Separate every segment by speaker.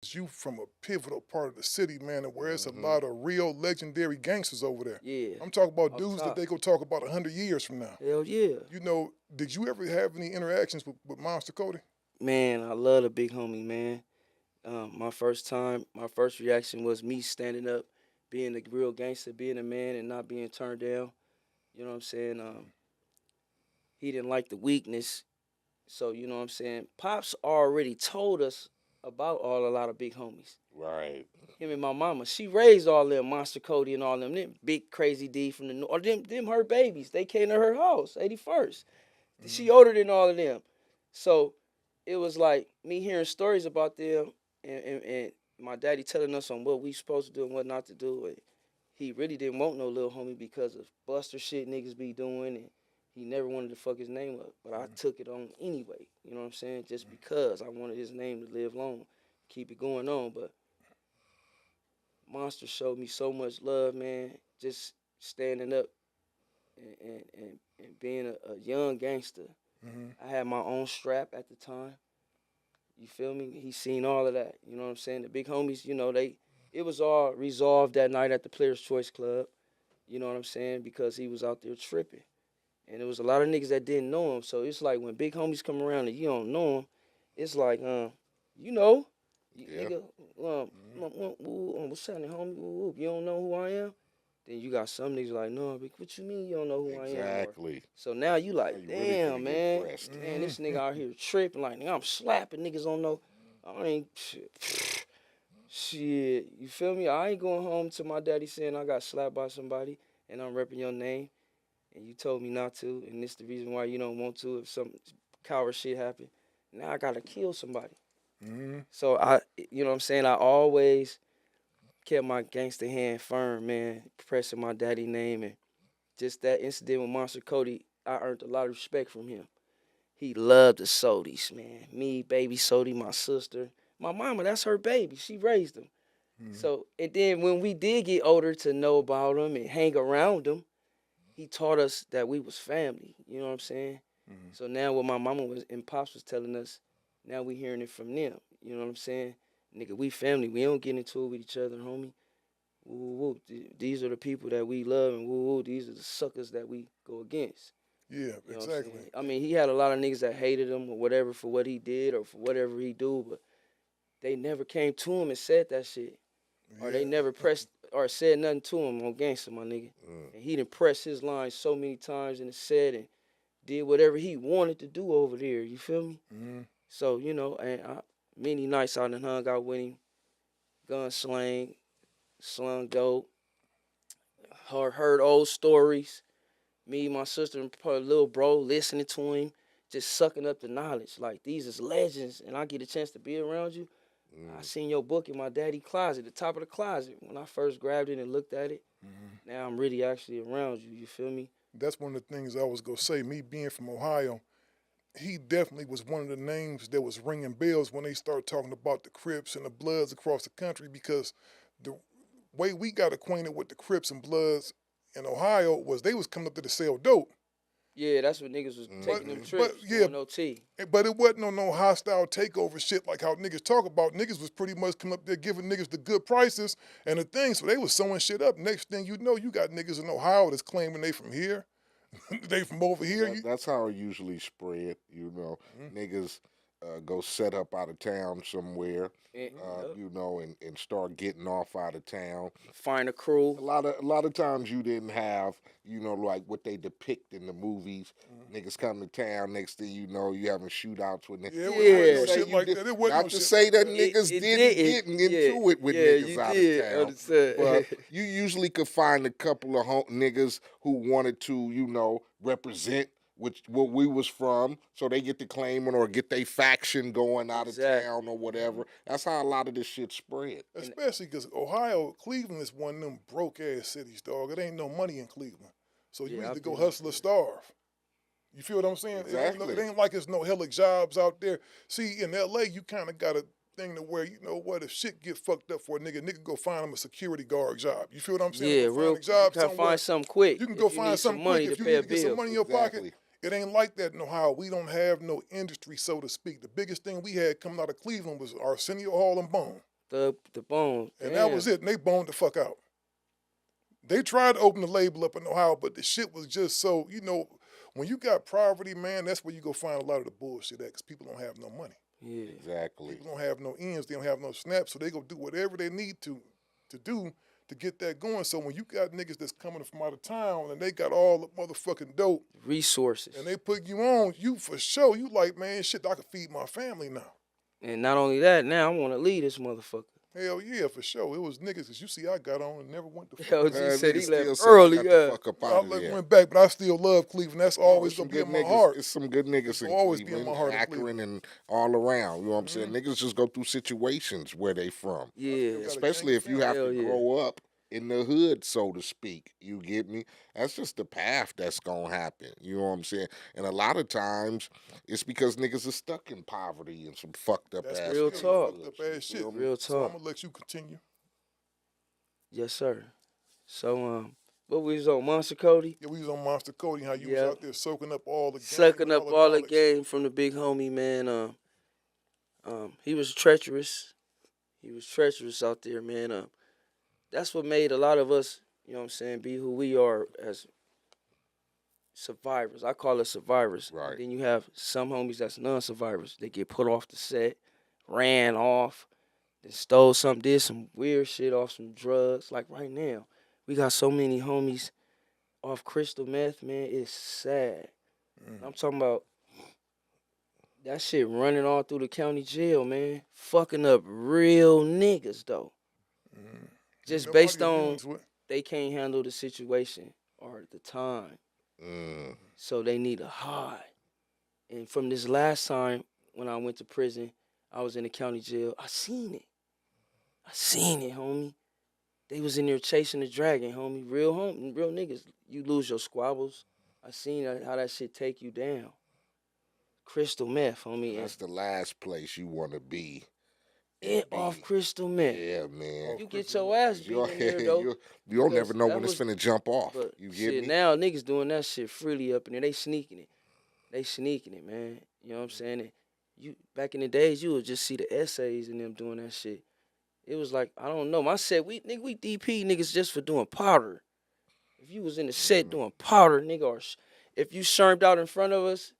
Speaker 1: You from a pivotal part of the city, man, and where it's a
Speaker 2: Mm-hmm.
Speaker 1: lot of real legendary gangsters over there.
Speaker 3: Yeah.
Speaker 1: I'm talking about
Speaker 3: Off
Speaker 1: dudes that
Speaker 3: top.
Speaker 1: they go talk about 100 years from now.
Speaker 3: Hell yeah.
Speaker 1: You know, did you ever have any interactions with Monster Kody?
Speaker 3: Man, I love the big homie, man. My first reaction was me standing up, being a real gangster, being a man and not being turned down. You know what I'm saying? He didn't like the weakness. So, you know what I'm saying? Pops already told us about a lot of big homies.
Speaker 2: Right.
Speaker 3: Him and my mama. She raised all them, Monster Kody and all them big crazy D from the north. Or them her babies. They came to her house, 81st. She older than all of them. So it was like me hearing stories about them and my daddy telling us on what we supposed to do and what not to do. And he really didn't want no little homie because of buster shit niggas be doing, and he never wanted to fuck his name up. But I took it on anyway. You know what I'm saying? Just because I wanted his name to live long, keep it going on. But Monster showed me so much love, man. Just standing up and being a young gangster. I had my own strap at the time. You feel me? He seen all of that. You know what I'm saying? The big homies, you know, it was all resolved that night at the Players Choice Club. You know what I'm saying? Because he was out there tripping. And there was a lot of niggas that didn't know him. So it's like when big homies come around and you don't know him, it's like, you know,
Speaker 2: Yeah.
Speaker 3: nigga, what's happening, homie? You don't know who I am? Then you got some niggas like, no, what you mean you don't know who I am?
Speaker 2: Exactly.
Speaker 3: So now you like,
Speaker 2: Now you really
Speaker 3: damn,
Speaker 2: finna get
Speaker 3: man.
Speaker 2: pressed.
Speaker 3: Man, this nigga out here tripping. Like, nigga, I'm slapping niggas on no. I ain't. Shit. You feel me? I ain't going home to my daddy saying I got slapped by somebody and I'm repping your name and you told me not to. And this the reason why you don't want to if some coward shit happen. Now I got to kill somebody. So you know what I'm saying? I always kept my gangster hand firm, man, pressing my daddy name. And just that incident with Monster Kody, I earned a lot of respect from him. He loved the SODIs, man. Me, baby SODI, my sister. My mama, that's her baby. She raised him. So, and then when we did get older to know about him and hang around him, he taught us that we was family. You know what I'm saying? So now what my mama was and pops was telling us, now we hearing it from them. You know what I'm saying? Nigga, we family. We don't get into it with each other, homie. Woo, woo. These are the people that we love, and woo, woo. These are the suckers that we go against.
Speaker 1: Yeah,
Speaker 3: You know what I'm
Speaker 1: exactly.
Speaker 3: saying? I mean, he had a lot of niggas that hated him or whatever for what he did or for whatever he do, but they never came to him and said that shit. Or they never pressed or said nothing to him on Gangsta, my nigga. And he done pressed his lines so many times in the set and did whatever he wanted to do over there. You feel me? So, you know, and many nights I done hung out with him, gun slang, slung dope, heard old stories. Me, my sister, and probably little bro listening to him, just sucking up the knowledge. Like, these is legends, and I get a chance to be around you. I seen your book in my daddy's closet, the top of the closet, when I first grabbed it and looked at it. Now I'm really actually around you, you feel me?
Speaker 1: That's one of the things I was going to say. Me being from Ohio, he definitely was one of the names that was ringing bells when they started talking about the Crips and the Bloods across the country, because the way we got acquainted with the Crips and Bloods in Ohio was they was coming up there to sell dope.
Speaker 3: Yeah, that's what niggas was taking them trips,
Speaker 1: But yeah,
Speaker 3: on OT.
Speaker 1: but it wasn't no hostile takeover shit like how niggas talk about. Niggas was pretty much coming up there giving niggas the good prices and the things, so they was sewing shit up. Next thing you know, you got niggas in Ohio that's claiming they from here, they from over here.
Speaker 2: That's how it usually spread. You know, niggas go set up out of town somewhere. You know, and start getting off out of town.
Speaker 3: Find a crew.
Speaker 2: A lot of times you didn't have, you know, like what they depict in the movies. Niggas come to town, next thing you know, you having shootouts with niggas.
Speaker 1: Yeah, it wasn't no shit like that. It wasn't
Speaker 2: Not
Speaker 1: no
Speaker 2: to
Speaker 1: shit
Speaker 2: say
Speaker 1: like
Speaker 2: that
Speaker 1: that.
Speaker 2: niggas
Speaker 3: It
Speaker 2: didn't
Speaker 3: did.
Speaker 2: get into it with niggas out of town.
Speaker 3: Understand.
Speaker 2: But you usually could find a couple of niggas who wanted to, you know, represent what we was from, so they get to claim it or get their faction going out of town or whatever. That's how a lot of this shit spread.
Speaker 1: Especially because Ohio, Cleveland is one of them broke ass cities, dog. It ain't no money in Cleveland, so you either go hustle or starve. You feel what I'm saying?
Speaker 2: Exactly.
Speaker 1: It ain't like it's no hella jobs out there. See, in LA, you kind of got a thing to where, you know what, if shit get fucked up for a nigga go find him a security guard job. You feel what I'm saying?
Speaker 3: Yeah,
Speaker 1: go
Speaker 3: real.
Speaker 1: find a job
Speaker 3: You can find something quick.
Speaker 1: You can go find something quick if you need to get some money in your pocket. It ain't like that in Ohio. We don't have no industry, so to speak. The biggest thing we had coming out of Cleveland was Arsenio Hall and Bone.
Speaker 3: the bone.
Speaker 1: And that was it. And they boned the fuck out. They tried to open the label up in Ohio, but the shit was just so, you know, when you got poverty, man, that's where you go find a lot of the bullshit at, because people don't have no money.
Speaker 3: Yeah.
Speaker 2: Exactly.
Speaker 1: People don't have no ends, they don't have no snaps, so they go do whatever they need to do to get that going. So when you got niggas that's coming from out of town and they got all the motherfucking dope
Speaker 3: Resources.
Speaker 1: and they put you on, you for sure, you like, man, shit, I can feed my family now.
Speaker 3: And not only that, now I want to lead this motherfucker.
Speaker 1: Hell yeah, for sure. It was niggas, because you see, I got on and never went to
Speaker 3: Yo,
Speaker 1: fuck.
Speaker 3: G said he
Speaker 2: niggas
Speaker 3: left
Speaker 2: still
Speaker 3: early.
Speaker 2: got the fuck up
Speaker 1: I
Speaker 2: out of there.
Speaker 1: went back, but I still love Cleveland. That's always
Speaker 2: Some
Speaker 1: going to be
Speaker 2: good
Speaker 1: in my
Speaker 2: niggas.
Speaker 1: heart.
Speaker 2: It's some good niggas in
Speaker 1: always be in
Speaker 2: Cleveland,
Speaker 1: my heart in
Speaker 2: Akron,
Speaker 1: Cleveland.
Speaker 2: and all around. You know what I'm saying? Niggas just go through situations where they from.
Speaker 3: Yeah.
Speaker 1: got a
Speaker 2: Especially if you have
Speaker 3: Hell
Speaker 2: to
Speaker 3: yeah.
Speaker 2: grow up in the hood, so to speak. You get me? That's just the path that's gonna happen. You know what I'm saying? And a lot of times it's because niggas are stuck in poverty and some fucked up
Speaker 1: That's
Speaker 2: ass
Speaker 3: real
Speaker 2: shit.
Speaker 3: talk.
Speaker 1: Fucked up ass shit.
Speaker 3: Real
Speaker 1: So I'm
Speaker 3: talk.
Speaker 1: going to let you continue.
Speaker 3: Yes, sir. So, what we was on, Monster Kody?
Speaker 1: Yeah, we was on Monster Kody, how you
Speaker 3: Yeah.
Speaker 1: was out there soaking up all the game.
Speaker 3: Sucking up all the
Speaker 1: knowledge.
Speaker 3: game from the big homie, man. He was treacherous. He was treacherous out there, man. That's what made a lot of us, you know what I'm saying, be who we are as survivors. I call us survivors.
Speaker 2: Right.
Speaker 3: And then you have some homies that's non-survivors. They get put off the set, ran off, then stole something, did some weird shit off some drugs. Like right now, we got so many homies off crystal meth, man. It's sad. I'm talking about that shit running all through the county jail, man. Fucking up real niggas, though. Just
Speaker 1: Nobody
Speaker 3: based on
Speaker 1: agrees with-
Speaker 3: they can't handle the situation or the time. So they need a high. And from this last time when I went to prison, I was in the county jail. I seen it. I seen it, homie. They was in there chasing the dragon, homie. Real niggas. You lose your squabbles. I seen how that shit take you down. Crystal meth, homie.
Speaker 2: That's the last place you want to be.
Speaker 3: And off crystal meth.
Speaker 2: Yeah, man.
Speaker 3: You get your ass beat in there, though.
Speaker 2: You don't never
Speaker 3: because
Speaker 2: know
Speaker 3: that
Speaker 2: when it's
Speaker 3: was-
Speaker 2: finna jump off.
Speaker 3: But
Speaker 2: You get
Speaker 3: shit,
Speaker 2: me?
Speaker 3: now niggas doing that shit freely up in there. They sneaking it. They sneaking it, man. You know what I'm saying? And you back in the days, you would just see the essays and them doing that shit. It was like, I don't know. I said we DP niggas just for doing powder. If you was in the set doing powder, nigga, or if you shermed out in front of us,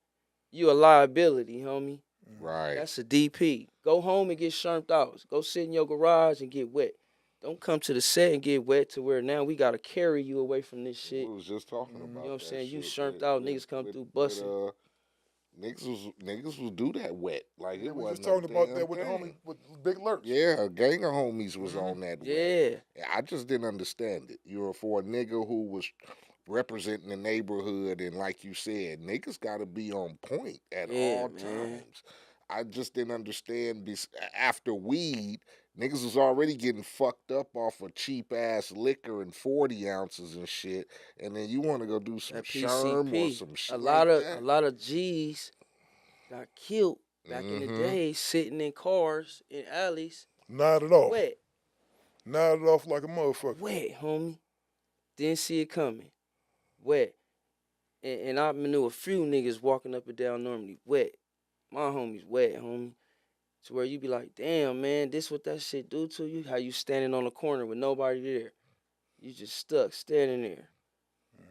Speaker 3: you a liability, homie.
Speaker 2: Right.
Speaker 3: That's a DP. Go home and get shermed out. Go sit in your garage and get wet. Don't come to the set and get wet to where now we got to carry you away from this shit.
Speaker 2: We was just talking about
Speaker 3: You know what I'm
Speaker 2: that
Speaker 3: saying? You
Speaker 2: shit
Speaker 3: shermed out, niggas come through busting.
Speaker 2: Niggas will do that wet. Like
Speaker 1: Yeah,
Speaker 2: it
Speaker 1: we was
Speaker 2: wasn't
Speaker 1: talking
Speaker 2: a
Speaker 1: about
Speaker 2: damn
Speaker 1: that with the
Speaker 2: thing.
Speaker 1: homie, with Big Lurch.
Speaker 2: Yeah, a gang of homies was on that wet.
Speaker 3: Yeah.
Speaker 2: I just didn't understand it. You know, for a nigga who was representing the neighborhood, and like you said, niggas got to be on point at all times. I just didn't understand. After weed, niggas was already getting fucked up off of cheap ass liquor and 40 ounces and shit, and then you want to go do some
Speaker 3: That
Speaker 2: sherm or
Speaker 3: PCP.
Speaker 2: some shit.
Speaker 3: A lot
Speaker 2: like
Speaker 3: of G's got killed back in the day sitting in cars in alleys.
Speaker 1: Nodded off.
Speaker 3: Wet.
Speaker 1: Nodded off like a motherfucker.
Speaker 3: Wet, homie. Didn't see it coming. Wet. And I knew a few niggas walking up and down normally wet. My homies wet, homie. To where you be like, damn, man, this what that shit do to you? How you standing on the corner with nobody there. You just stuck standing there.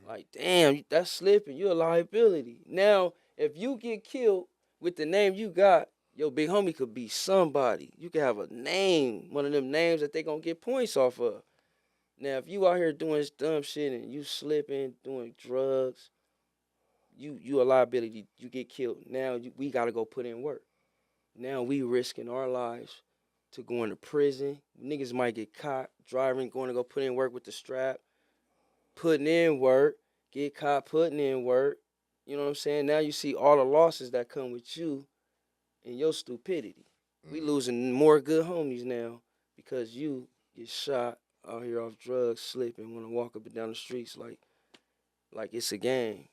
Speaker 3: Like, damn, that's slipping. You a liability. Now, if you get killed with the name you got, your big homie could be somebody. You could have a name, one of them names that they gonna get points off of. Now, if you out here doing dumb shit and you slipping, doing drugs, you a liability. You get killed. Now we gotta go put in work. Now we risking our lives to go into prison. Niggas might get caught driving, going to go put in work with the strap, putting in work, get caught putting in work. You know what I'm saying? Now you see all the losses that come with you and your stupidity. We losing more good homies now because you get shot out here off drugs, slipping, want to walk up and down the streets like it's a game.